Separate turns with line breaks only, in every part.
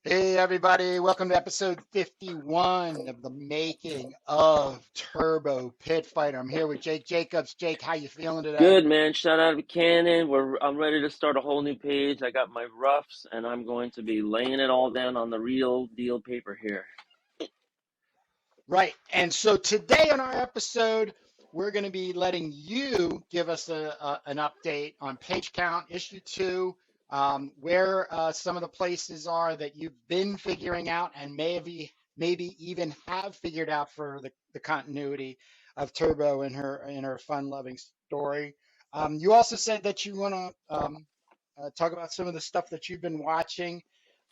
Hey everybody, welcome to episode 51 of the making of Turbo Pit Fighter. I'm here with Jake Jacobs. Jake, how you feeling today?
Good, man. Shout out to Cannon. I'm ready to start a whole new page. I got my roughs, and I'm going to be laying it all down on the real deal paper here.
Right, and so today on our episode, we're going to be letting you give us an update on page count, issue 2, where some of the places are that you've been figuring out and maybe even have figured out for the continuity of Turbo and her fun-loving story. You also said that you want to talk about some of the stuff that you've been watching.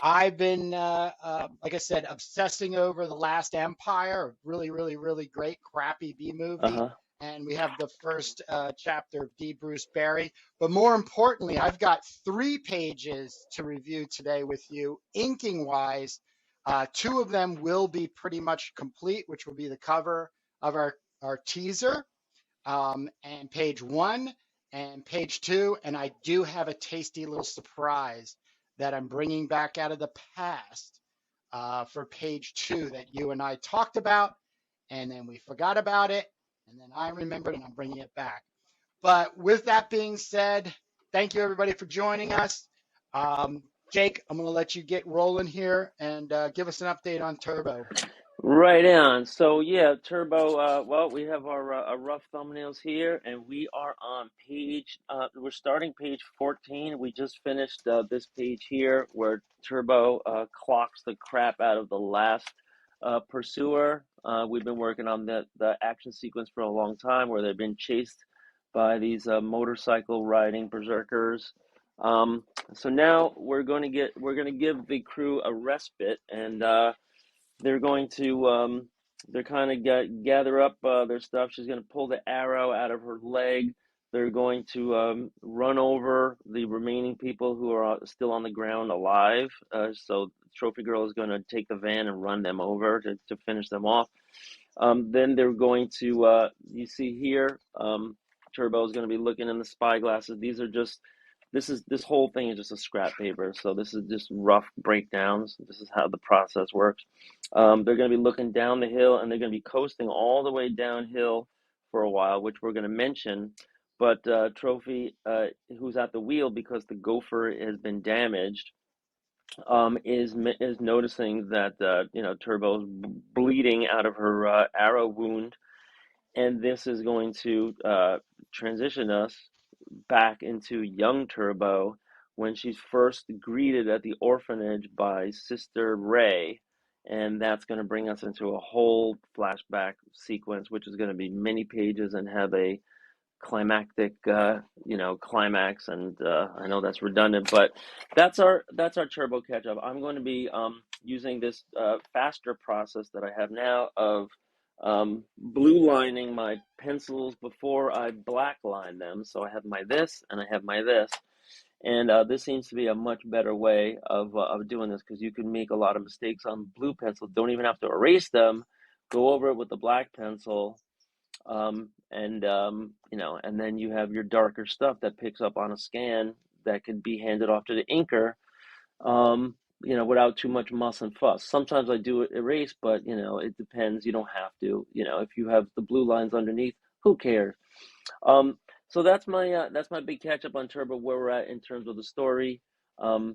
I've been, like I said, obsessing over The Last Empire, a really, really, really great crappy B movie.
Uh-huh.
And we have the first chapter of D. Bruce Barry. But more importantly, I've got 3 pages to review today with you, inking wise. 2 of them will be pretty much complete, which will be the cover of our teaser, and page 1 and page 2. And I do have a tasty little surprise that I'm bringing back out of the past for page 2 that you and I talked about, and then we forgot about it, and then I remembered, and I'm bringing it back. But with that being said, thank you everybody for joining us. Jake, I'm going to let you get rolling here and give us an update on Turbo.
Right on. So yeah, Turbo. Well, we have our rough thumbnails here, and we are on page. We're starting page 14. We just finished this page here, where Turbo clocks the crap out of the last pursuer. We've been working on the action sequence for a long time, where they've been chased by these motorcycle riding berserkers. So now we're going to give the crew a respite, and they're going to they're kind of gather up their stuff. She's going to pull the arrow out of her leg. They're going to run over the remaining people who are still on the ground alive. So Trophy Girl is going to take the van and run them over to finish them off. Then they're going to, you see here, Turbo is going to be looking in the spy glasses. These are just, this whole thing is just a scrap paper. So this is just rough breakdowns. This is how the process works. They're going to be looking down the hill, and they're going to be coasting all the way downhill for a while, which we're going to mention. But Trophy, who's at the wheel because the gopher has been damaged, is noticing that Turbo's bleeding out of her arrow wound, and this is going to transition us back into young Turbo when she's first greeted at the orphanage by Sister Ray, and that's going to bring us into a whole flashback sequence, which is going to be many pages and have a climactic climax. And I know that's redundant, but that's our Turbo catch up. I'm going to be using this faster process that I have now of blue lining my pencils before I black line them. So I have my this and I have my this, and this seems to be a much better way of doing this, because you can make a lot of mistakes on blue pencil. Don't even have to erase them. Go over it with the black pencil, and then you have your darker stuff that picks up on a scan that can be handed off to the inker, without too much muss and fuss. Sometimes I do erase, but it depends. You don't have to. If you have the blue lines underneath, who cares? So that's my big catch up on Turbo, where we're at in terms of the story. The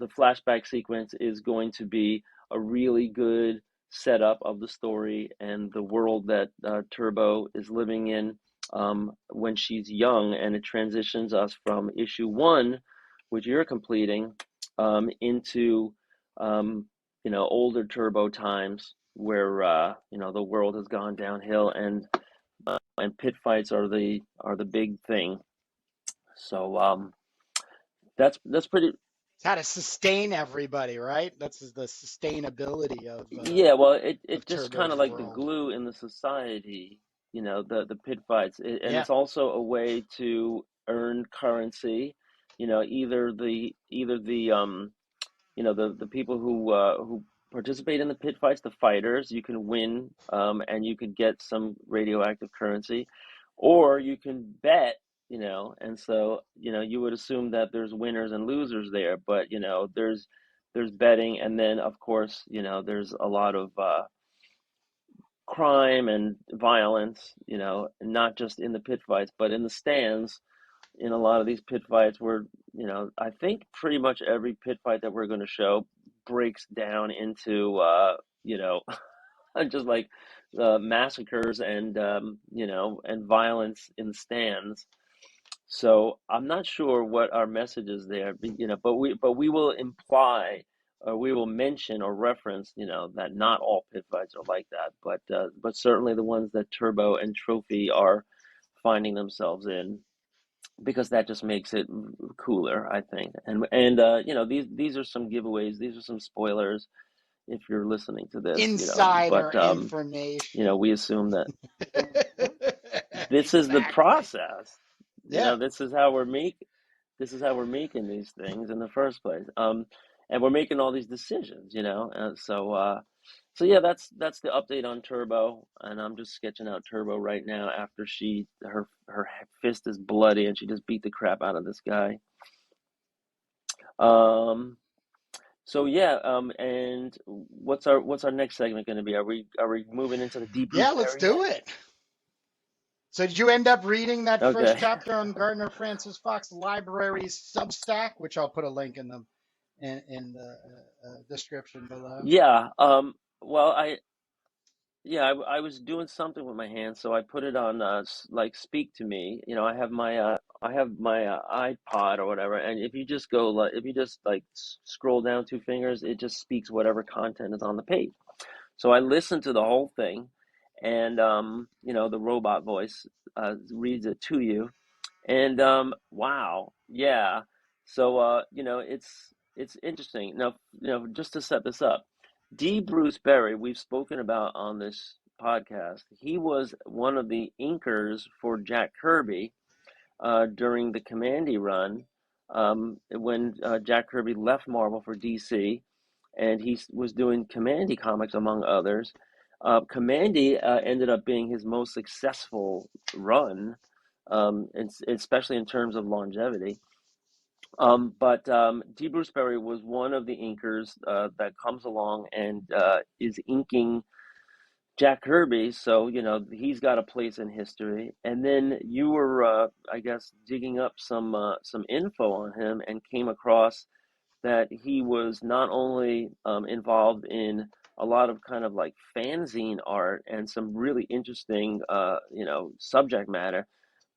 flashback sequence is going to be a really good setup of the story and the world that Turbo is living in when she's young, and it transitions us from issue 1, which you're completing, into older Turbo times, where the world has gone downhill, and pit fights are the big thing. So that's pretty.
It's how to sustain everybody, right? That's the sustainability
Yeah, well, it
of
just kind
Turbo's
of like the
world.
glue in the society, the pit fights, and
Yeah.
it's also a way to earn currency. Either the people who participate in the pit fights, the fighters, you can win, and you could get some radioactive currency, or you can bet. And so you would assume that there's winners and losers there, but there's there's betting, and then of course, there's a lot of crime and violence, not just in the pit fights, but in the stands. In a lot of these pit fights, where I think pretty much every pit fight that we're going to show breaks down into just like massacres and and violence in the stands. So I'm not sure what our message is there, but we will imply, or we will mention or reference, that not all pit fights are like that, but certainly the ones that Turbo and Trophy are finding themselves in, because that just makes it cooler, I think. And these are some giveaways, these are some spoilers if you're listening to this,
Insider
but
information.
we assume that this is the
Exactly.
process.
Yeah.
This is how we're making these things in the first place. And we're making all these decisions, so yeah, that's the update on Turbo, and I'm just sketching out Turbo right now after her fist is bloody and she just beat the crap out of this guy. Um, so yeah, and what's our next segment going to be? Are we moving into the deep Bruce
Yeah, let's
Berry
do
next?
it. So did you end up reading that first
Okay.
chapter on Gardner Francis Fox Library's Substack, which I'll put a link in the description below?
Yeah. Well, I was doing something with my hand, so I put it on like Speak to Me. I have my iPod or whatever, and if you just like scroll down two fingers, it just speaks whatever content is on the page. So I listened to the whole thing, and the robot voice reads it to you, and wow, yeah. So it's interesting. Now, just to set this up, D. Bruce Berry, we've spoken about on this podcast. He was one of the inkers for Jack Kirby during the Commandy run, when Jack Kirby left Marvel for DC, and he was doing Commandy comics among others. Commandy ended up being his most successful run, especially in terms of longevity. But D. Bruce Berry was one of the inkers that comes along and is inking Jack Kirby, so he's got a place in history. And then you were, I guess, digging up some info on him and came across that he was not only involved in a lot of kind of like fanzine art and some really interesting, subject matter,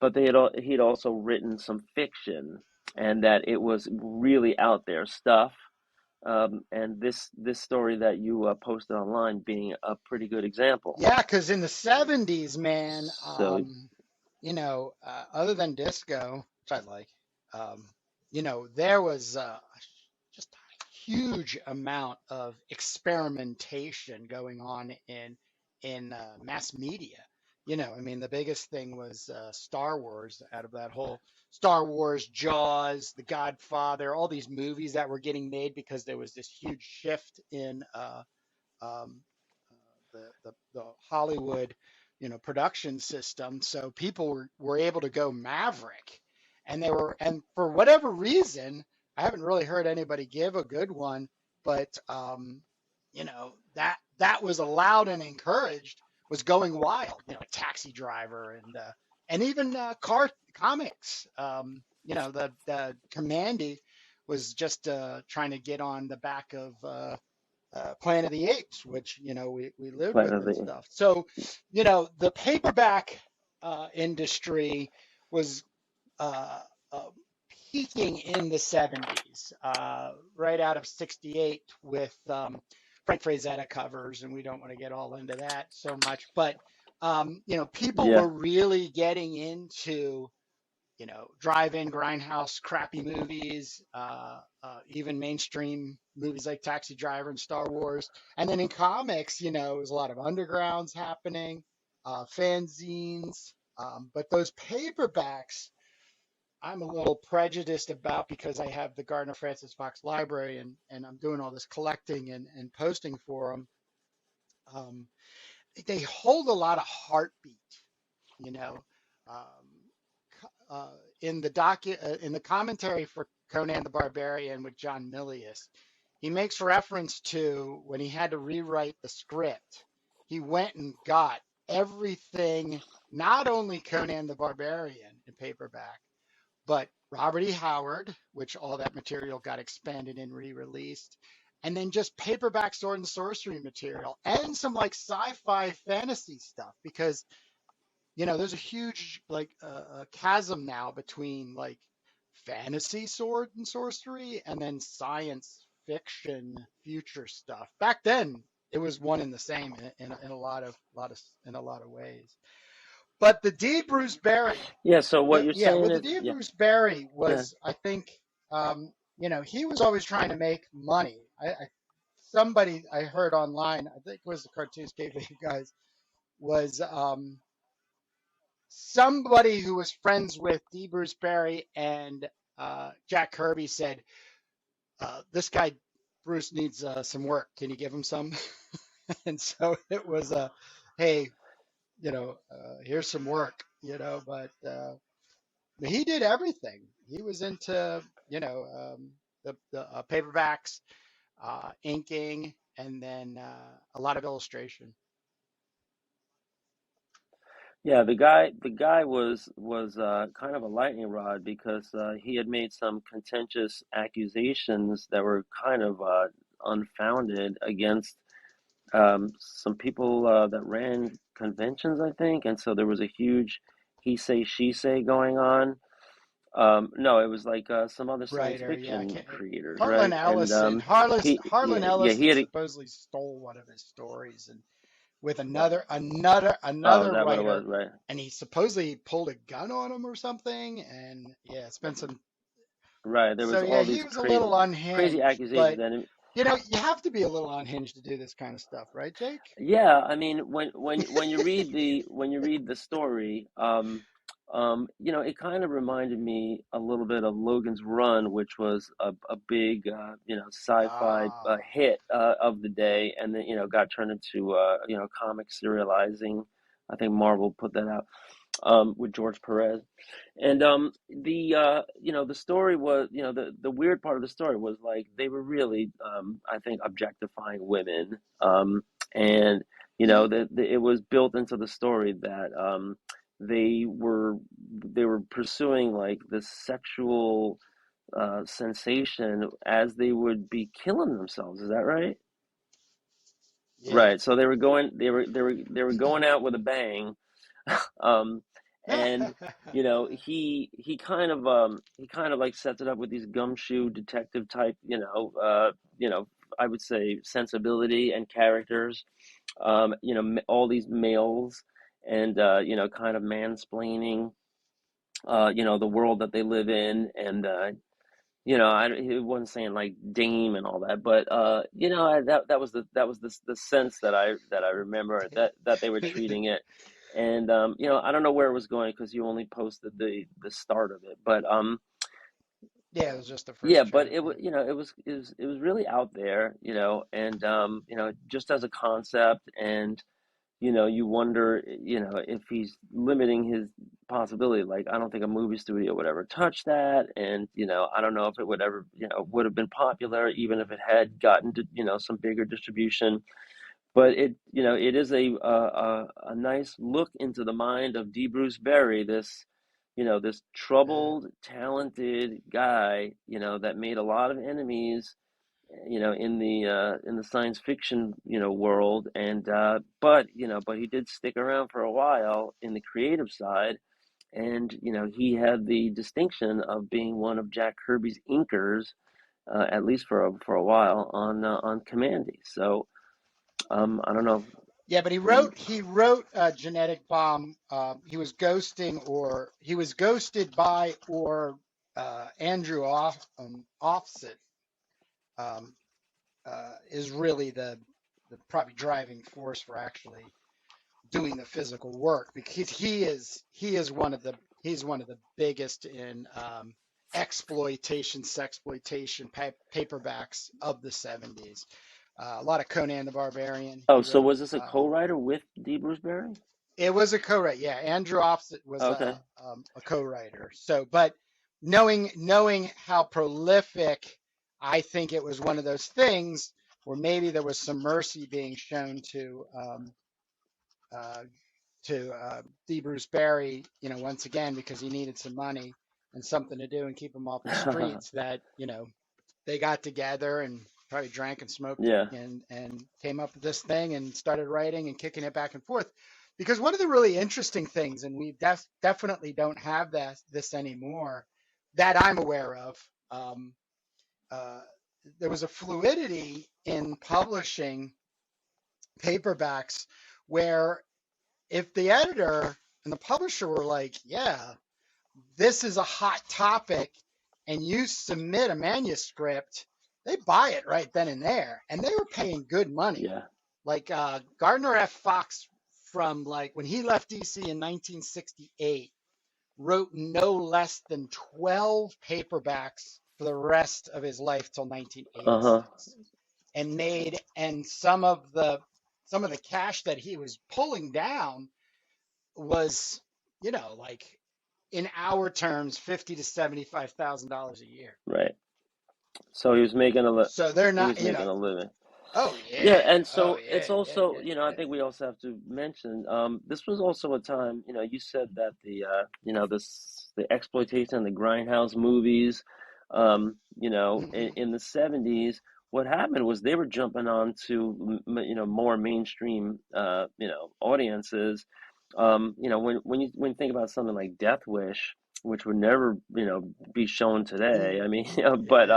but he'd also written some fiction, and that it was really out there stuff. And this story that you posted online being a pretty good example.
Yeah, because in the 70s, man,
So
other than disco, which I like, there was just a huge amount of experimentation going on in mass media. I mean, the biggest thing was Star Wars. Out of that whole Star Wars, Jaws, The Godfather, all these movies that were getting made because there was this huge shift in um, the Hollywood, production system. So people were able to go maverick, and for whatever reason, I haven't really heard anybody give a good one, but that was allowed and encouraged, was going wild. Taxi Driver and even car comics. The Commandy was just trying to get on the back of Planet of the Apes, which we lived with
Planet of
and
the
stuff. So, the paperback industry was uh, uh, peaking in the 70s, right out of 68 with Frank Frazetta covers, and we don't want to get all into that so much, but people
yeah,
were really getting into drive-in, grindhouse, crappy movies, even mainstream movies like Taxi Driver and Star Wars. And then in comics, there was a lot of undergrounds happening, fanzines. But those paperbacks, I'm a little prejudiced about because I have the Gardner Francis Fox Library and I'm doing all this collecting and posting for them. Um, they hold a lot of heartbeat, you know. Um, in the commentary for Conan the Barbarian with John Milius, he makes reference to when he had to rewrite the script, he went and got everything, not only Conan the Barbarian in paperback, but Robert E. Howard, which all that material got expanded and re-released, and then just paperback sword and sorcery material and some like sci-fi fantasy stuff because there's a huge like chasm now between like fantasy sword and sorcery and then science fiction future stuff. Back then, it was one and the same in a lot of ways. But the D. Bruce Berry,
Yeah. So what you're
well,
saying
the
is,
D.
yeah,
Bruce Berry
yeah.
was, I think, he was always trying to make money. Somebody I heard online, I think it was the Cartoons Cafe guys, was somebody who was friends with D. Bruce Berry and Jack Kirby said, "This guy Bruce needs some work. Can you give him some?" And so it was hey, here's some work, but he did everything. He was into, the paperbacks, inking, and then a lot of illustration.
Yeah, the guy was kind of a lightning rod because he had made some contentious accusations that were kind of unfounded against some people that ran conventions, I think, and so there was a huge he say she say going on. No, it was like some other science
Writer, yeah, I
fiction
can't.
creators,
Harlan
right? And
Ellison. Harlan
yeah, he
Ellison
had.
supposedly stole one of his stories and with
Oh, is
another
that what it was?
writer,
Right.
and he supposedly pulled a gun on him or something, and yeah, it's been some.
Right. There
So
was
yeah,
all
he
these
was a little
crazy
unhinged,
accusations,
but
and
you have to be a little unhinged to do this kind of stuff, right, Jake?
yeah, I mean, when you read the story, it kind of reminded me a little bit of Logan's Run, which was a big, sci-fi
Ah,
hit of the day, and then got turned into comic serializing. I think Marvel put that out with George Perez. And the story was, the weird part of the story was like they were really, I think, objectifying women. And it was built into the story that they were they were pursuing like this sexual sensation as they would be killing themselves. Is that right?
yeah.
Right. So they were going out with a bang. um, and he kind of like sets it up with these gumshoe detective type, I would say sensibility and characters, all these males, and kind of mansplaining, the world that they live in, and he wasn't saying like Dame and all that, but that was the sense that I remember that they were treating it, and I don't know where it was going because you only posted the start of it, but
Yeah, it was just the
yeah,
first
but it was
chapter.
it was really out there, and just as a concept, and you wonder, if he's limiting his possibility. Like, I don't think a movie studio would ever touch that, and I don't know if it would ever, would have been popular, even if it had gotten to, some bigger distribution. But it is a nice look into the mind of D. Bruce Berry, this
Uh,
troubled, talented guy, that made a lot of enemies, in the science fiction world, and but he did stick around for a while in the creative side, and he had the distinction of being one of Jack Kirby's inkers, at least for a while on Commandy. So I don't know.
yeah, but
What
he wrote Genetic Bomb. He was ghosted by or Andrew Offset um, is really the probably driving force for actually doing the physical work because he is he's one of the biggest in exploitation, sexploitation paperbacks of the 70s. A lot of Conan the Barbarian
Oh,
he
so
wrote.
was this a co-writer with D. Bruce Berry?
It was a co-write. Yeah, Andrew Offset was
Okay.
a co-writer. So, but knowing how prolific I think it was one of those things where maybe there was some mercy being shown uh, to D. Bruce Barry, once again, because he needed some money and something to do and keep him off the streets, that, they got together and probably drank and smoked
Yeah.
and came up with this thing and started writing and kicking it back and forth. Because one of the really interesting things, and we definitely don't have this anymore that I'm aware of, um, uh, there was a fluidity in publishing paperbacks where if the editor and the publisher were like, yeah, this is a hot topic, and you submit a manuscript, they buy it right then and there. And they were paying good money.
Yeah.
Like Gardner F. Fox, from like when he left DC in 1968, wrote no less than 12 paperbacks for the rest of his life till
Uh-huh.
1986, and some of the cash that he was pulling down was, like in our terms, $50,000 to $75,000 a year.
Right. So he was making
So they're
he
not,
was making a living.
oh
Yeah,
yeah,
and
oh
so
yeah,
it's
yeah,
also,
yeah,
I
yeah.
think we also have to mention, this was also a time, you said that the exploitation, the grindhouse movies,
Mhm.
in the 70s, what happened was they were jumping on to, more mainstream, audiences. When you think about something like Death Wish, which would never, be shown today. I mean, but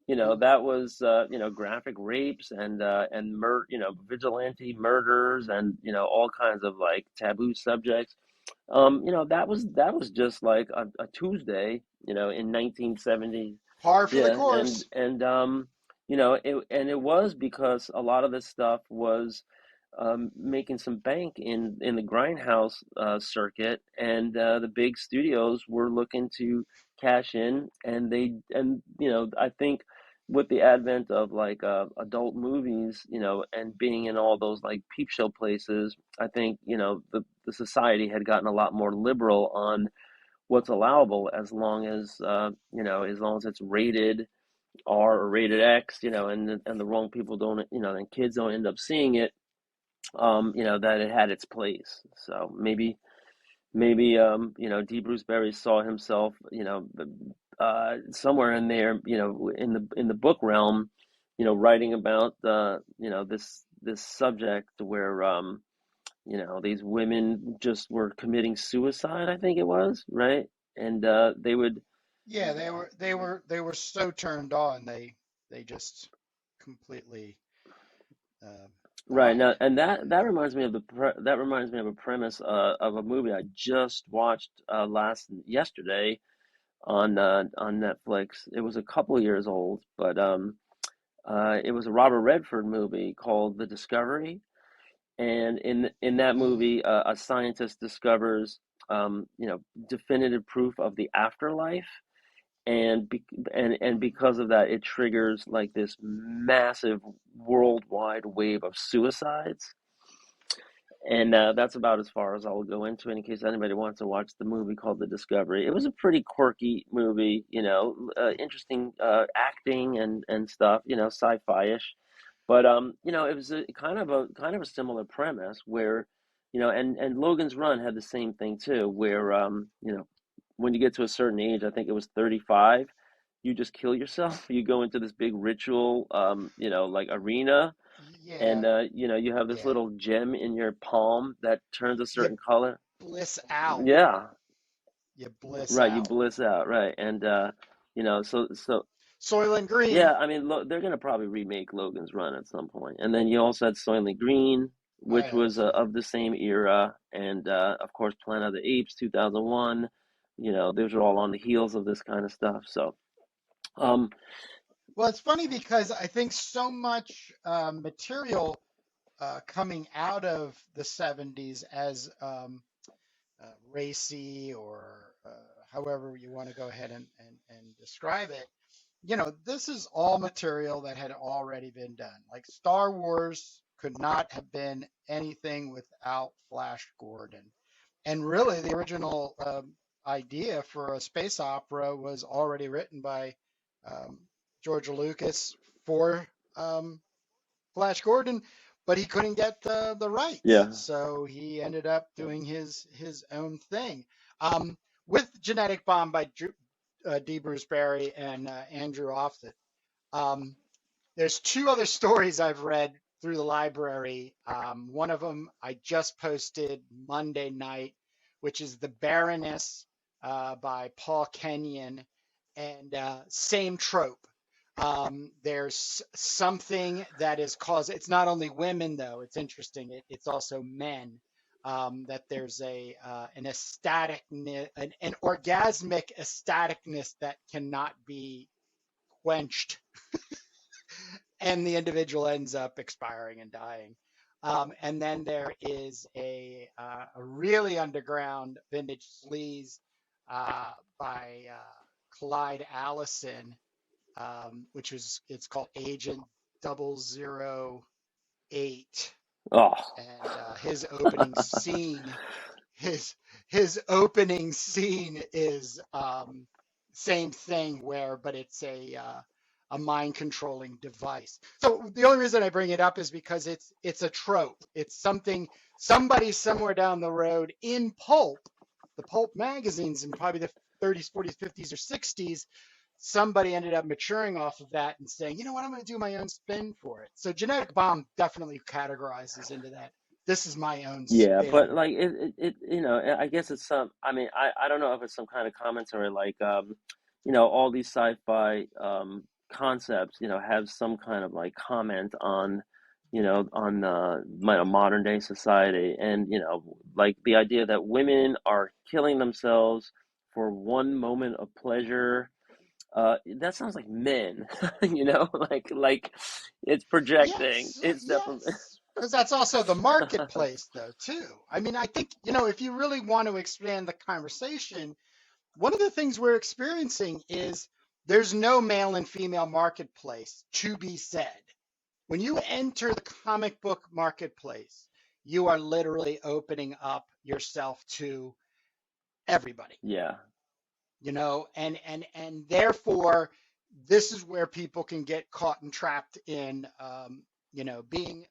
Yeah.
that was graphic rapes and vigilante murders and all kinds of like taboo subjects. That was just like a Tuesday, in 1970.
Par for the
Yeah, and
course.
and it was because a lot of this stuff was making some bank in the grindhouse circuit, and the big studios were looking to cash in, and I think with the advent of like adult movies, and being in all those like peep show places, I think the society had gotten a lot more liberal on what's allowable, as long as it's rated R or rated X, and the wrong people don't, and kids don't end up seeing it, that it had its place. So maybe D. Bruce Barry saw himself, somewhere in there, in the book realm, writing about this subject where these women just were committing suicide, I think it was, right? And they would.
Yeah, they were so turned on, they just completely uh,
Right
died.
now, and that reminds me of that reminds me of a premise of a movie I just watched last yesterday on Netflix. It was a couple years old, but it was a Robert Redford movie called The Discovery, and in that
Mm.
movie, a scientist discovers definitive proof of the afterlife, and because of that, it triggers like this massive worldwide wave of suicides. And that's about as far as I'll go into it in case anybody wants to watch the movie called The Discovery. It was a pretty quirky movie, interesting acting and stuff, sci-fi-ish. But it was a kind of a similar premise where, and Logan's Run had the same thing too, where when you get to a certain age, I think it was 35, you just kill yourself. You go into this big ritual, like arena, and
Yeah,
you have this
yeah.
little gem in your palm that turns a
You
certain color.
bliss out.
Yeah,
You bliss
right. You
out.
bliss out, right? And so
Soylent Green.
yeah. I mean, they're gonna probably remake Logan's Run at some point, and then you also had Soylent Green,
I
which
hope
was
so.
of the same era, and of course Planet of the Apes, 2001. Those are all on the heels of this kind of stuff. So, um,
Well, it's funny because I think so much material coming out of the 70s as racy, or however you want to go ahead and describe it. This is all material that had already been done. Like Star Wars could not have been anything without Flash Gordon. And really, the original idea for a space opera was already written by um, George Lucas for Flash Gordon, but he couldn't get the rights,
Yeah.
so he ended up doing his own thing. With Genetic Bomb by D. Bruce Barry and Andrew Offutt. Um, there's two other stories I've read through the library. One of them I just posted Monday night, which is The Baroness by Paul Kenyon, and same trope. There's something that is caused. It's not only women though. It's interesting. It's also men. That there's an ecstaticness, an orgasmic ecstaticness that cannot be quenched, and the individual ends up expiring and dying. And then there is a really underground vintage sleaze by Clyde Allison, it's called Agent 008,
Oh.
and his his opening scene is same thing but it's a mind controlling device. So the only reason I bring it up is because it's a trope. It's somebody somewhere down the road in the pulp magazines in probably the 30s, 40s, 50s, or 60s. Somebody ended up maturing off of that and saying, you know what, I'm going to do my own spin for it. So Genetic Bomb definitely categorizes into that. This is my own
Yeah, but
spin.
like I guess it's some. I mean, I don't know if it's some kind of commentary, like all these sci-fi concepts, have some kind of like comment on, on modern day society, and like the idea that women are killing themselves for one moment of pleasure. That sounds like men, like it's projecting.
Yes,
It's definitely.
yes. Because that's also the marketplace, though, too. I mean, I think, if you really want to expand the conversation, one of the things we're experiencing is there's no male and female marketplace to be said. When you enter the comic book marketplace, you are literally opening up yourself to everybody,
Yeah.
and therefore this is where people can get caught and trapped in being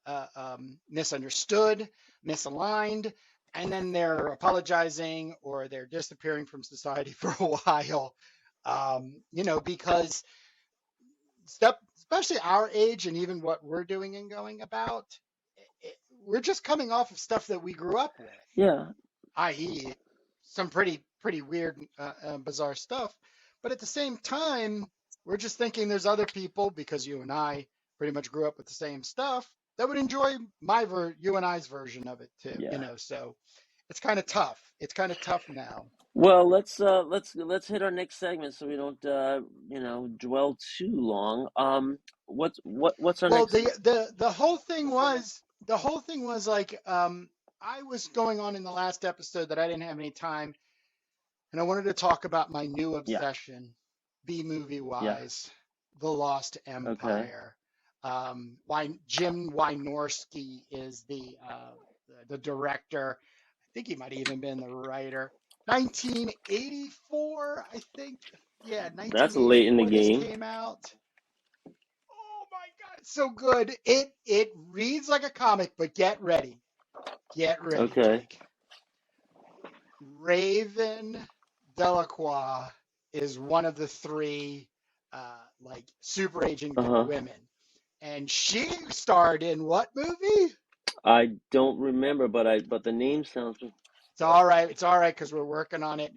misunderstood, misaligned, and then they're apologizing or they're disappearing from society for a while, because especially our age and even what we're doing and going about, we're just coming off of stuff that we grew up with,
Yeah.
i.e., some pretty weird, bizarre stuff. But at the same time, we're just thinking there's other people, because you and I pretty much grew up with the same stuff, that would enjoy you and I's version of it too.
Yeah.
So it's kind of tough. It's kind of tough now.
Well, let's hit our next segment so we don't dwell too long. What's our
Well,
next?
the whole thing was like, I was going on in the last episode that I didn't have any time, and I wanted to talk about my new
Yeah.
obsession, B movie
Yeah.
wise, The Lost
Okay.
Empire. Jim Wynorski is the director. I think he might have even been the writer. 1984, I think. Yeah,
That's late in the
1984 this
game.
came out. Oh my God, it's so good. It reads like a comic, but get ready. Get ready,
Okay.
Jake. Raven Delacroix is one of the three like super agent
Uh-huh.
women. And she starred in what movie?
I don't remember, but the name sounds.
It's all right. It's all right because we're working on it.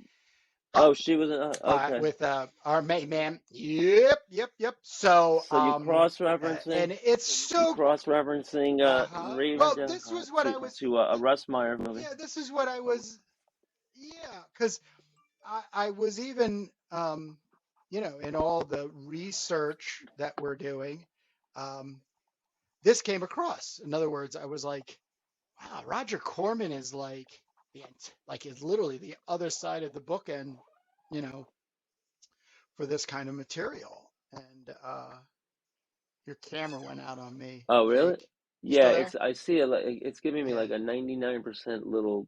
Oh,
Up
she was okay.
with our mate man. Yep, yep, yep. So
So you cross-referencing,
and it's so
Raven
well. This was what I was.
to a Russ Meyer movie.
Yeah, this is what I was. Yeah, because I was even, in all the research that we're doing, this came across. In other words, I was like, wow, Roger Corman is like is literally the other side of the bookend, you know, for this kind of material. And your camera went out on me,
Oh, really?
Jake. You
Yeah,
still there?
it's I see it like it's giving me
Yeah.
like a 99% little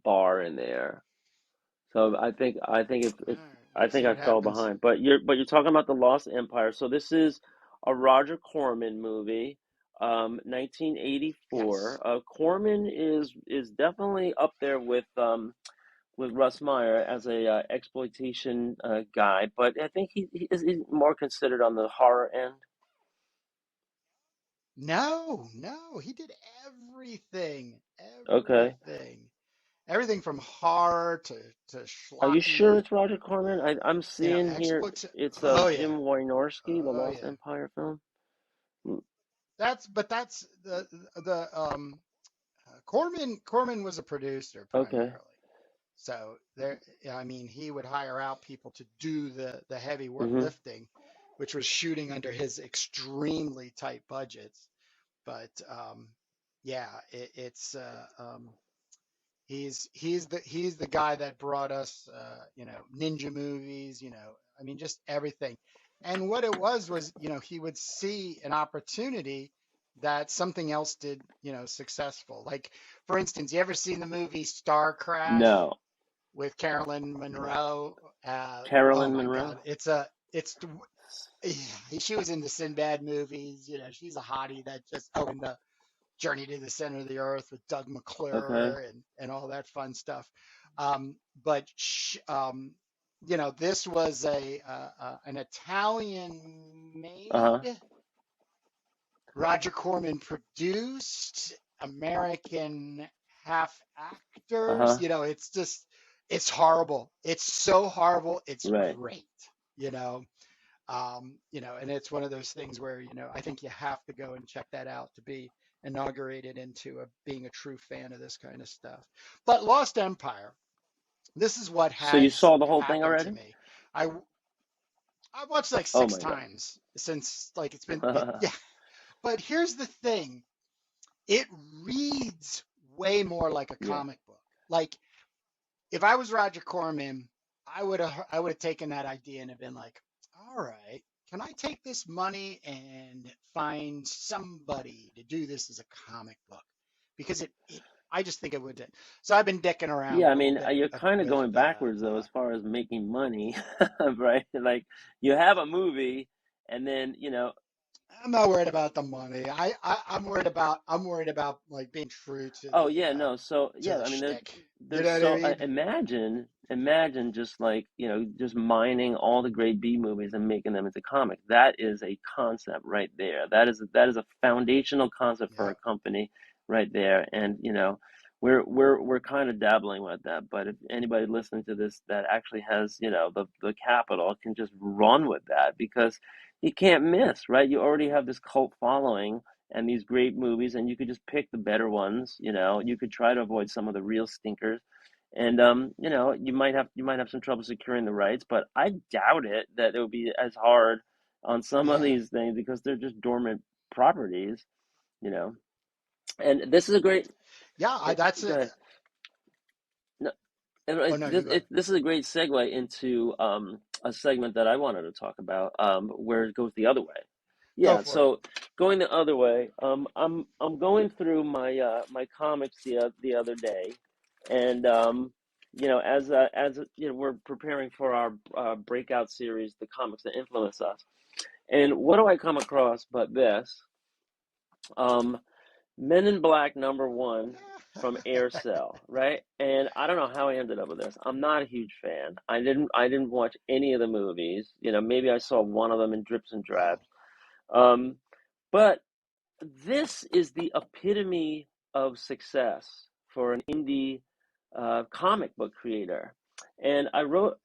bar in there. So I think
All
if
right.
I
We'll
think
see
I
what
fell
happens.
behind. But you're talking about the Lost Empire. So this is a Roger Corman movie,
Yes.
1984. Corman is definitely up there with Russ Meyer as a exploitation guy, but I think he's more considered on the horror end.
No, no, he did everything,
Okay.
everything, everything from horror to
Are you sure
schlocky,
it's Roger Corman? I'm seeing here
exploits.
it's
Oh yeah,
Jim Wynorski, The
oh
Lost
yeah.
Empire film. Mm.
That's the Corman was a producer
Okay.
primarily. So there, I mean, he would hire out people to do the heavy work
Hmm.
lifting, which was shooting under his extremely tight budgets. But yeah, it's he's the guy that brought us ninja movies, I mean just everything. And what it was he would see an opportunity that something else did successful. Like for instance, you ever seen the movie Star Crash
No.
with Carolyn Monroe? Oh
Carolyn
my
Monroe?
God, she was in the Sinbad movies. She's a hottie that just opened the Journey to the Center of the Earth with Doug
Okay.
McClure and all that fun stuff. But this was an Italian
Uh-huh.
made, Roger Corman produced, American half actors.
Uh-huh.
It's horrible. It's so horrible. It's
Right.
great. You know, and it's one of those things where, I think you have to go and check that out to be inaugurated into being a true fan of this kind of stuff. But Lost Empire, this is what
So you
has
saw the whole thing
happened to
already?
me. I I watched like
Oh
six
my
times since like it's been
God.
yeah. But here's the thing, it reads way more like a
Yeah.
comic book. Like if I was Roger Corman, I would have taken that idea and have been like, all right, can I take this money and find somebody to do this as a comic book? Because I just think it would. So I've been dicking around
Yeah,
a
I
little
mean,
bit
you're kind of
with.
going backwards though as far as making money, right? Like you have a movie and then,
I'm not worried about the money. I'm worried about like being true
oh yeah, no. So
to
yeah,
the
I mean,
shtick. You
there's
know what I
so
mean?
imagine just like just mining all the great B movies and making them into comics. That is a concept right there. That is a foundational concept for a
Yep.
company right there. And we're kind of dabbling with that. But if anybody listening to this that actually has the capital can just run with that because you can't miss, right? You already have this cult following and these great movies, and you could just pick the better ones. You could try to avoid some of the real stinkers, and you might have some trouble securing the rights, but I doubt it that it would be as hard on some of
Yeah.
these things because they're just dormant properties, you know. And this is a great.
Yeah. That's
Go
it.
ahead. No,
Oh no, you go ahead.
this is a great segue into a segment that I wanted to talk about, where it goes the other way.
Go
Yeah,
for it.
so going the other way, I'm going through my comics the other day, and as we're preparing for our breakout series, the comics that influence us, and what do I come across but this? Um, Men in Black #1 from Aircel, right? And I don't know how I ended up with this. I'm not a huge fan. I didn't watch any of the movies. Maybe I saw one of them in drips and
Wow.
drabs. Um, but this is the epitome of success for an indie comic book creator. And I wrote,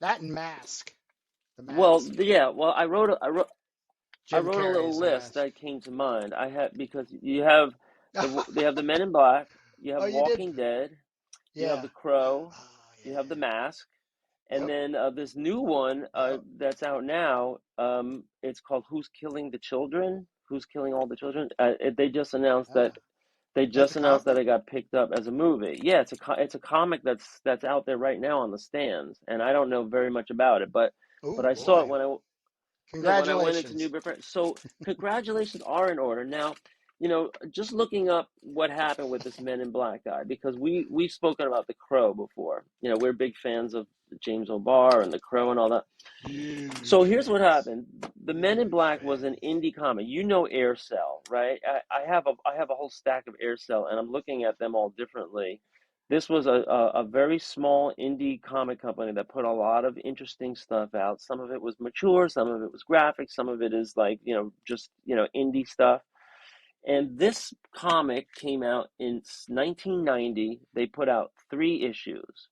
That and Mask. The
well,
Mask.
yeah, well, I
Jim
wrote a little
Carrey's
list
Mask.
that came to mind. I had because they have the Men in Black, you have
Oh, you did?
Walking Dead, you have
Yeah.
The Crow,
Oh,
you have The
yeah.
Mask, and
Yep.
then this new one
Yep.
that's out now. It's called Who's Killing the Children? Who's Killing All the Children? They just announced that
Ah, that's a
it
comic?
got picked up as a movie. Yeah, it's a comic that's out there right now on the stands, and I don't know very much about it, but
Oh,
I saw it
boy.
when I went into New
Congratulations.
Bedford. So congratulations are in order now. just looking up what happened with this Men in Black guy, because we've spoken about The Crow before. We're big fans of James O'Barr and The Crow and all that. So
Huge
here's what
fans.
happened. The Men in
Huge
Black was an
fans.
indie comic. Aircel, right? I have a whole stack of Aircel, and I'm looking at them all differently. This was a very small indie comic company that put a lot of interesting stuff out. Some of it was mature, some of it was graphic, some of it is like, just, indie stuff. And this comic came out in 1990. They put out 3 issues,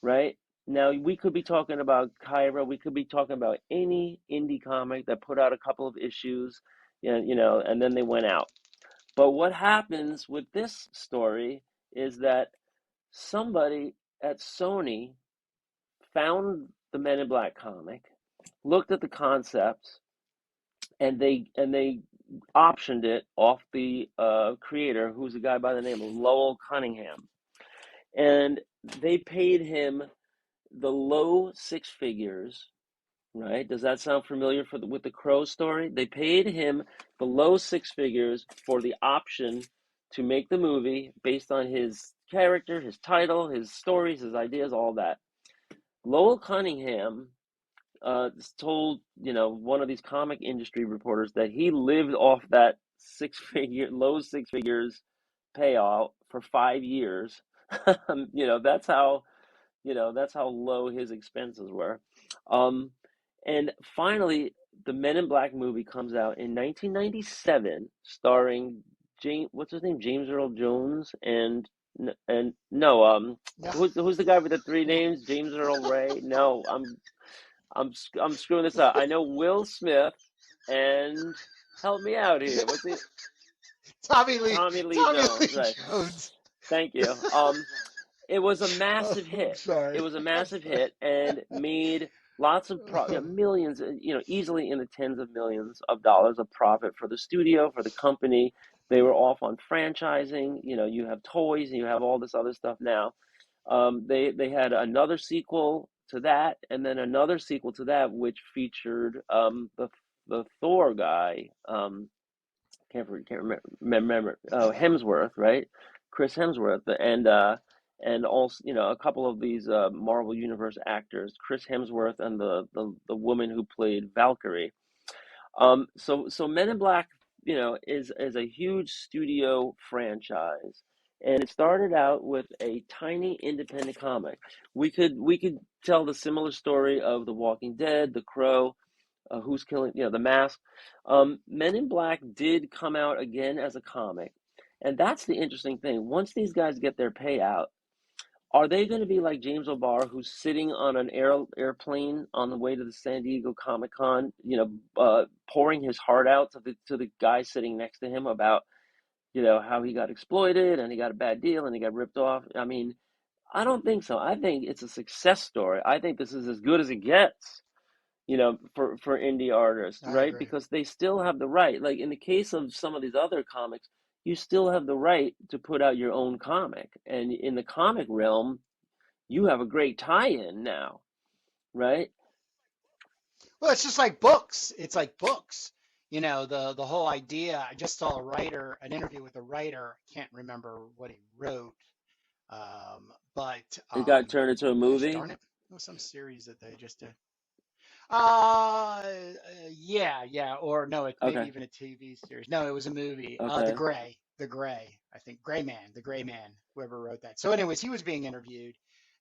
right? Now, we could be talking about Kyra. We could be talking about any indie comic that put out a couple of issues, and then they went out. But what happens with this story is that somebody at Sony found the Men in Black comic, looked at the concepts, and they optioned it off the creator, who's a guy by the name of Lowell Cunningham, and they paid him the low 6 figures. Right? Does that sound familiar with the Crow story? They paid him the low 6 figures for the option to make the movie based on his character, his title, his stories, his ideas, all that. Lowell Cunningham told one of these comic industry reporters that he lived off that low 6 figures payout for 5 years. That's how low his expenses were. And finally, the Men in Black movie comes out in 1997, starring what's his name, James Earl Jones, and no,
No,
who's the guy with the 3 names?
no.
James Earl Ray? No, I'm screwing this up. I know Will Smith, and help me out here. What's it?
Tommy Lee,
Tommy Lee
Tommy Lee
Jones, right?
Jones.
Thank you. It was a
Oh,
massive
I'm
hit. It
sorry.
was a
I'm
massive
sorry.
hit and made lots of
Oh,
millions, easily in the tens of millions of dollars of profit for the studio, for the company. They were off on franchising. You have toys and you have all this other stuff now. They had another sequel to that, and then another sequel to that, which featured the Thor guy. Can't remember. Oh, Hemsworth, right? Chris Hemsworth, and also a couple of these Marvel Universe actors, Chris Hemsworth and the woman who played Valkyrie. So Men in Black, is a huge studio franchise, and it started out with a tiny independent comic. We could tell the similar story of The Walking Dead, The Crow, Who's Killing, The Mask. Men in Black did come out again as a comic, and that's the interesting thing. Once these guys get their payout, are they going to be like James O'Barr, who's sitting on an airplane on the way to the San Diego Comic Con, pouring his heart out to the guy sitting next to him about how he got exploited and he got a bad deal and he got ripped off? I mean, I don't think so. I think it's a success story. I think this is as good as it gets, for indie artists,
I
right?
agree.
Because they still have the right. Like in the case of some of these other comics, you still have the right to put out your own comic. And in the comic realm, you have a great tie-in now, right?
Well, it's just like books. It's like books. The whole idea. I just saw an interview with a writer. I can't remember what he wrote. But
It got turned into a
gosh
movie.
darn it, it was some series that they just did. Uh, yeah, yeah, or no, it maybe
Okay,
even a TV series. No, it was a movie.
okay.
The Gray, I think, The Gray Man, whoever wrote that. So, anyways, he was being interviewed,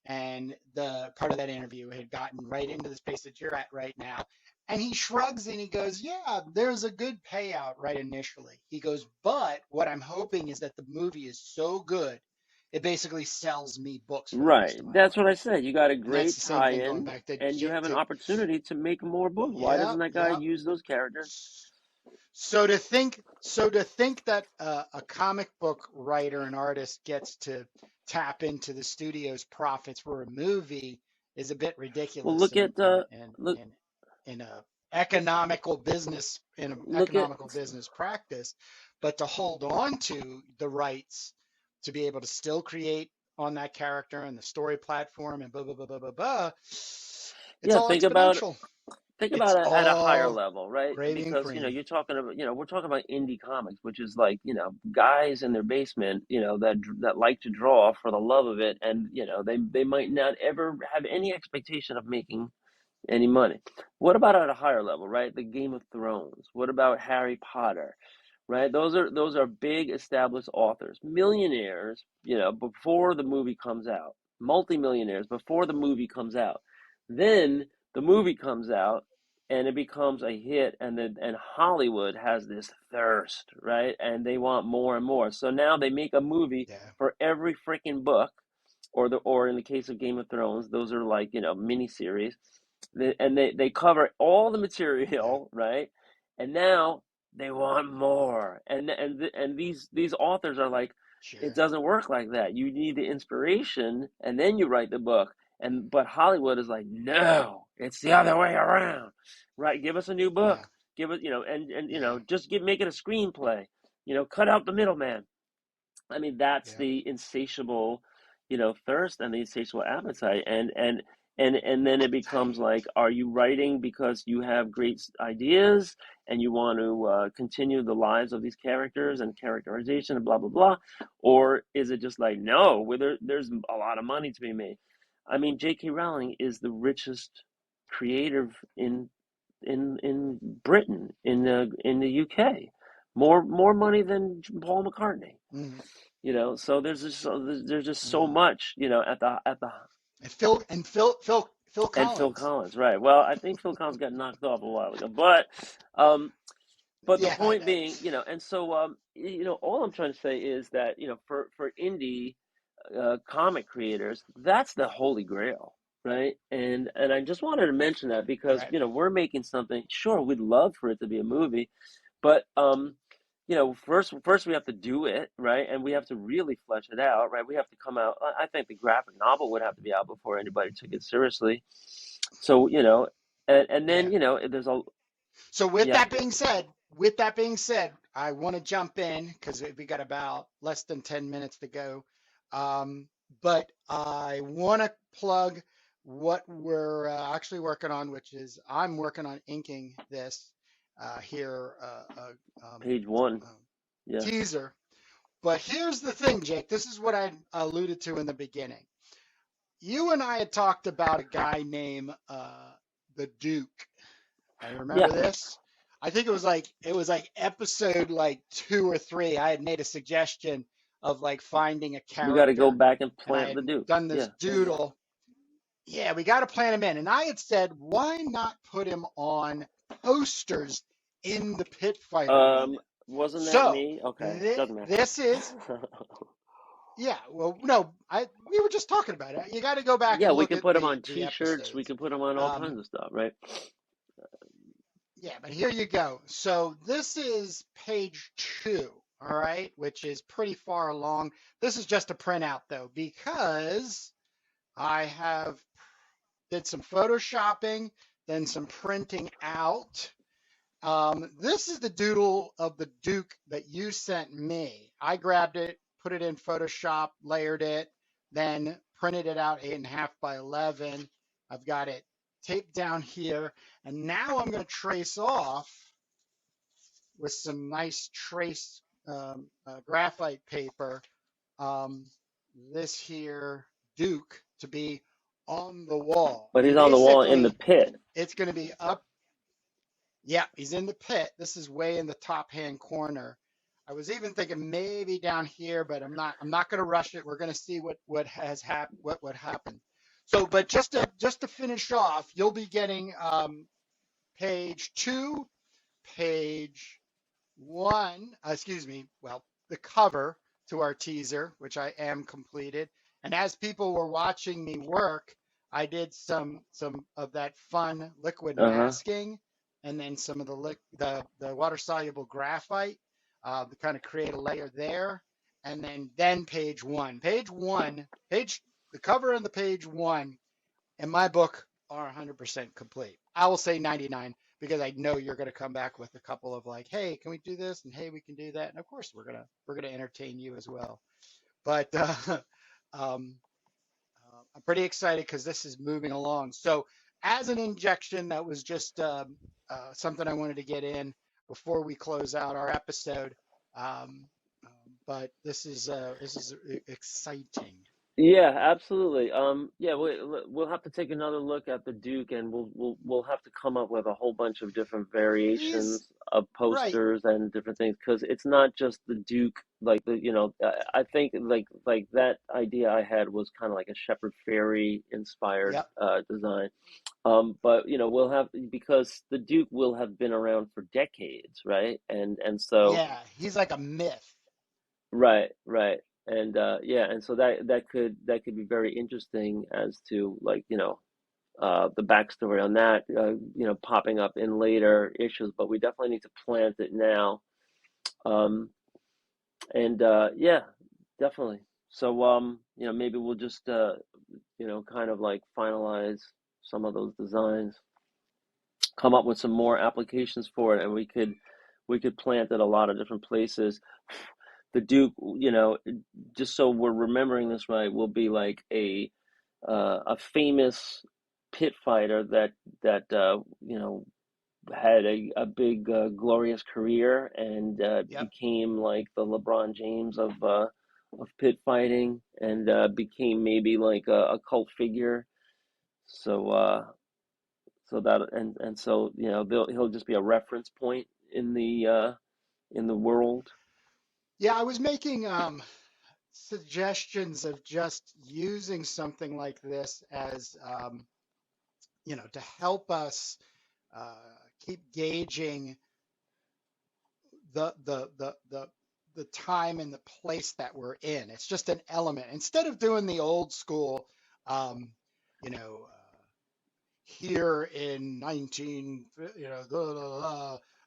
and the part of that interview had gotten right into the space that you're at right now. And he shrugs and he goes, "Yeah, there's a good payout right initially." He goes, "But what I'm hoping is that the movie is so good, it basically sells me books for the rest
Right.
of my
That's what I
life."
said. You got a
And that's
great
the same thing going
tie-in,
back to
and you have an opportunity to make more books. Why
yeah,
doesn't that guy
yeah.
use those characters?
So to think that a comic book writer and artist gets to tap into the studio's profits for a movie is a bit
Well,
ridiculous
look
in
at
in in
look
in in a economical business
look at
practice. But to hold on to the rights to be able to still create on that character and the story platform and blah blah blah blah blah blah, it's
yeah.
all exponential.
think
It's
about it at a higher
all
level, right?
gravy and
Because,
cream.
you're talking about, we're talking about indie comics, which is like, guys in their basement, that like to draw for the love of it. And, they might not ever have any expectation of making any money. What about at a higher level, right? The Game of Thrones. What about Harry Potter? Right? Those are big established authors, millionaires, before the movie comes out, multimillionaires before the movie comes out. Then the movie comes out and it becomes a hit, and Hollywood has this thirst, right? And they want more and more. So now they make a movie
Yeah,
for every freaking book, or in the case of Game of Thrones, those are like, miniseries. And they cover all the
yeah,
material, right? And now they want more. And these authors are like, it
sure.
doesn't work like that. You need the inspiration and then you write the book. But Hollywood is like, no, it's the other way around. Right? Give us a new
Yeah,
book. Give us, and
yeah,
just make it a screenplay. Cut out the middleman. I mean, that's
yeah.
the insatiable, thirst and the insatiable appetite, and then it becomes
Appetite.
like, are you writing because you have great ideas and you want to continue the lives of these characters and characterization and blah blah blah, or is it just like, no, there's a lot of money to be made? I mean, J.K. Rowling is the richest creative in Britain, in the UK, more money than Paul McCartney.
Mm-hmm,
So there's just so
mm-hmm.
much, at the
And Phil
and Phil
Collins.
Collins, right? Well, I think Phil Collins got knocked off a while ago, um, but the
Yeah, I
point
know.
being, and so all I'm trying to say is that, for indie comic creators, that's the holy grail, right? And I just wanted to mention that because,
Right.
we're making something. Sure, we'd love for it to be a movie, but first we have to do it, right? And we have to really flesh it out, right? We have to come out. I think the graphic novel would have to be out before anybody took it seriously. So, and then,
Yeah.
there's a
So
yeah,
with that being said, I want to jump in because we got about less than 10 minutes to go. But I want to plug what we're actually working on, which is I'm working on inking this here
page one.
um,
Yeah.
teaser. But here's the thing, Jake. This is what I alluded to in the beginning. You and I had talked about a guy named the Duke. I remember
Yeah.
this. I think it was like episode like 2 or 3. I had made a suggestion of like finding a
We got to go
character,
back and
and I
plant the
had
Duke.
done this
Yeah.
doodle. Yeah, we got to plan him in, and I had said, why not put him on posters in the Pit Fight
Um,
Arena?
wasn't that
So
me? Okay. Doesn't matter.
this is yeah. Well, no, we were just talking about it. You got to go back
Yeah,
and
we
look
can
at
put them
the
on
the
t-shirts. We
episodes.
can put them on all
Um,
kinds of stuff, right?
Yeah, but here you go. So this is page 2, all right, which is pretty far along. This is just a printout though, because I have did some photoshopping, then some printing out. This is the doodle of the Duke that you sent me. I grabbed it, put it in Photoshop, layered it, then printed it out 8.5 by 11. I've got it taped down here, and now I'm going to trace off with some nice trace graphite paper, um, this here Duke to be on the wall.
But he's
And
on the wall in the
basically,
pit.
it's going to be up. Yeah, he's in the pit. This is way in the top hand corner. I was even thinking maybe down here, but I'm not going to rush it. We're going to see what has happened, what would happen. So, but just to finish off, you'll be getting page 2, page 1, excuse me, well, the cover to our teaser, which I am completed. And as people were watching me work, I did some of that fun liquid
Uh-huh.
masking, and then some of the water soluble graphite to kind of create a layer there. And then page the cover and the page 1 in my book are 100% complete. I will say 99 because I know you're going to come back with a couple of like, hey, can we do this? And hey, we can do that. And of course, we're gonna entertain you as well. But um, I'm pretty excited because this is moving along. So as an injection, that was just something I wanted to get in before we close out our episode. Um, but this is exciting.
Yeah, absolutely. Yeah, we'll have to take another look at the Duke, and we'll have to come up with a whole bunch of different
He's
variations of
right.
posters and different things, because it's not just the Duke. Like I think like that idea I had was kind of like a Shepard Fairey inspired
Yep.
design. But we'll have, because the Duke will have been around for decades, right? And so.
Yeah. He's like a myth.
Right, right. And yeah, and so that could be very interesting as to, like, the backstory on that, popping up in later issues, but we definitely need to plant it now. Um, and yeah, definitely. So maybe we'll just kind of like finalize some of those designs, come up with some more applications for it, and we could plant it a lot of different places. The Duke, just so we're remembering this right, will be like a famous pit fighter that had a big glorious career, and
Yep.
became like the LeBron James of pit fighting, and became maybe like a cult figure. So he'll just be a reference point in the world.
Yeah. I was making suggestions of just using something like this as to help us uh, keep gauging the the the the the time and the place that we're in. It's just an element instead of doing the old school, um, you know, here in 19,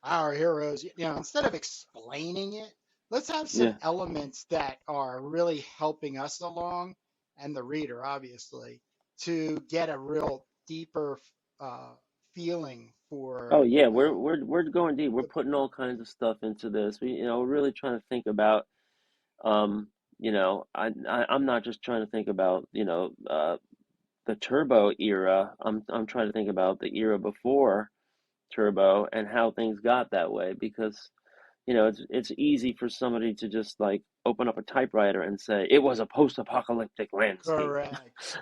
our heroes. Instead of explaining it, let's have some
Yeah.
elements that are really helping us along and the reader, obviously, to get a real deeper uh, feeling
Oh
for
yeah, we're going deep. We're
the
putting all kinds of stuff into this. We're really trying to think about, I'm not just trying to think about, the Turbo era. I'm trying to think about the era before Turbo and how things got that way, because it's easy for somebody to just like open up a typewriter and say it was a post-apocalyptic landscape.
correct,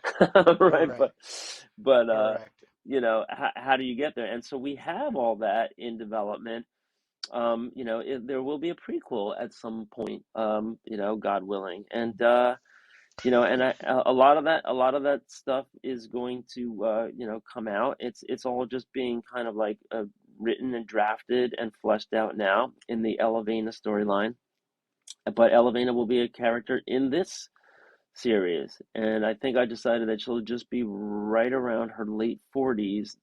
Right, but
correct,
but
correct.
how do you get there? And so we have all that in development. There will be a prequel at some point, God willing, and a lot of that stuff is going to come out. It's all just being kind of like written and drafted and fleshed out now in the Elevena storyline. But Elevena will be a character in this series, and I think I decided that she'll just be right around her late 40s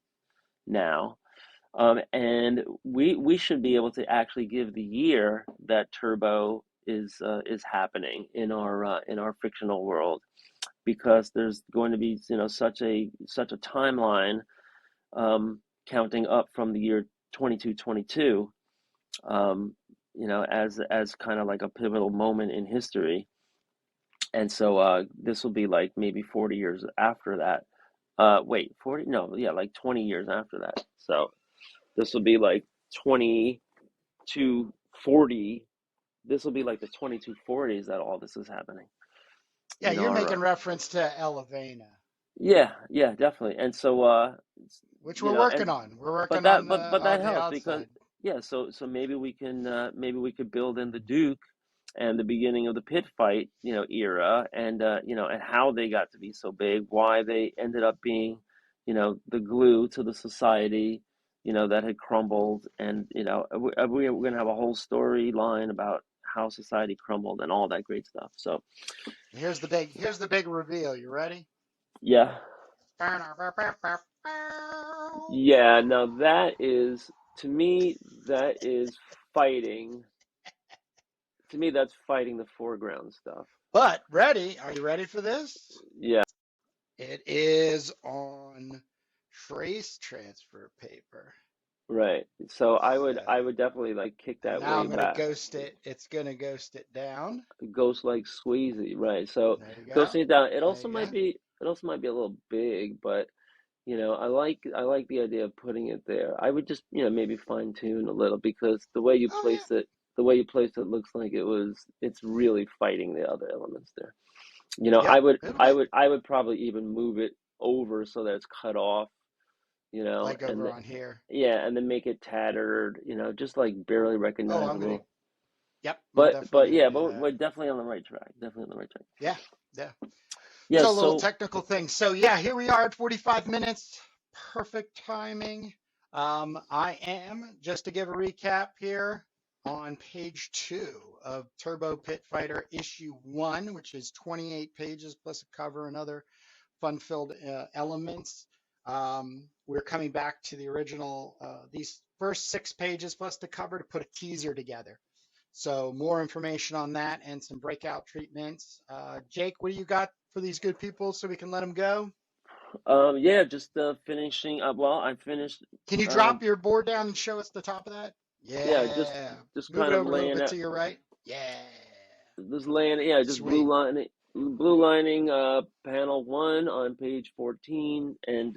now. And we should be able to actually give the year that Turbo is happening in our fictional world, because there's going to be such a timeline, counting up from the year 2222, as kind of like a pivotal moment in history. And so this will be like maybe 40 years after that. Wait, 40? No, yeah, like 20 years after that. So this will be like 2240. This will be like the 2240s that all this is happening
Yeah,
in
you're
our
making reference to Elevena,
yeah, yeah, definitely. And so
which we're working
and
on. We're
but
working
that
on
but that
the
helps, because
outside.
yeah, so maybe we could build in the Duke and the beginning of the pit fight, era, and and how they got to be so big, why they ended up being, the glue to the society, that had crumbled. And we're going to have a whole storyline about how society crumbled and all that great stuff. So
Here's the big reveal. You ready?
yeah. Yeah, now that is, to me, that is fighting. To me, that's fighting the foreground stuff.
But ready? Are you ready for this?
Yeah,
It is on trace transfer paper.
right. So I would
So,
I would definitely like kick
and
that
now
way
I'm going to
back.
ghost it. It's going to ghost it down.
Ghost like Swayze, right? So
There you go.
ghosting it down. It
There
also
you
might
go.
be it also might be a little big, but I like the idea of putting it there. I would just, maybe fine tune a little because
Oh yeah.
the way you placed it looks like it's really fighting the other elements there.
Yep. It'll be
I would probably even move it over so that it's cut off,
like
and
over on here.
yeah, and then make it tattered, just like barely
Oh, I'm gonna.
recognizable.
Yep, I'm
But
definitely
but
gonna
yeah,
do
but
that.
we're definitely on the right track. Definitely on the right track.
Yeah. Yeah.
Yeah,
So a little
so
technical thing. So yeah, here we are at 45 minutes. Perfect timing. I am, just to give a recap here, on page 2 of Turbo Pit Fighter issue 1, which is 28 pages plus a cover and other fun-filled elements. We're coming back to the original, these first 6 pages plus the cover to put a teaser together. So more information on that and some breakout treatments. Jake, what do you got for these good people so we can let them go?
yeah, just finishing up. Well, I finished.
Can you
Um,
drop your board down and show us the top of that?
yeah,
Yeah.
just
Move
kind
it
of
over a little
laying
bit
out.
to your right. Yeah.
Just laying, yeah, just
Sweet.
blue lining, panel 1 on page 14, and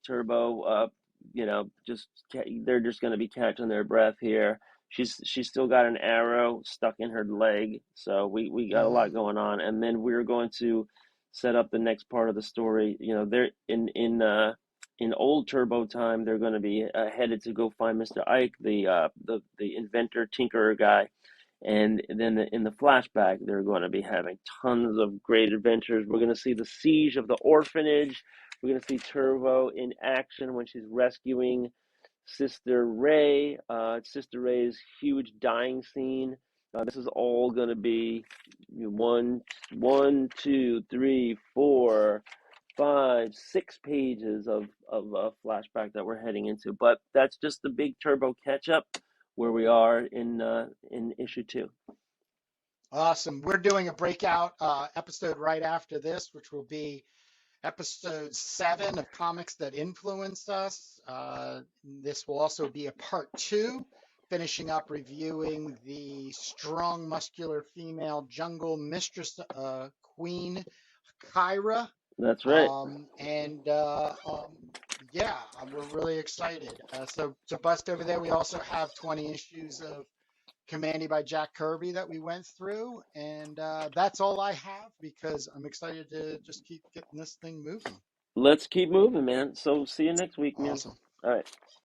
Turbo, they're just going to be catching their breath here. She's still got an arrow stuck in her leg, so we got a
Mm-hmm.
lot going on, and then we're going to set up the next part of the story. They're in old Turbo time. They're going to be headed to go find Mr. Ike, the inventor tinkerer guy, and then in the flashback, they're going to be having tons of great adventures. We're going to see the siege of the orphanage. We're going to see Turbo in action when she's rescuing Sister Ray. Sister Ray's huge dying scene. This is all going to be one, two, three, four, 5, 6 pages of flashback that we're heading into. But that's just the big Turbo catch up where we are in issue 2.
Awesome. We're doing a breakout episode right after this, which will be episode 7 of Comics That Influenced Us. This will also be a part 2, finishing up reviewing the strong, muscular female jungle mistress, Queen Kyra.
That's right.
And yeah, we're really excited. So to bust over there, we also have 20 issues of Commanded by Jack Kirby that we went through. And that's all I have because I'm excited to just keep getting this thing moving.
Let's keep moving, man. So see you next week, man.
Awesome.
All right.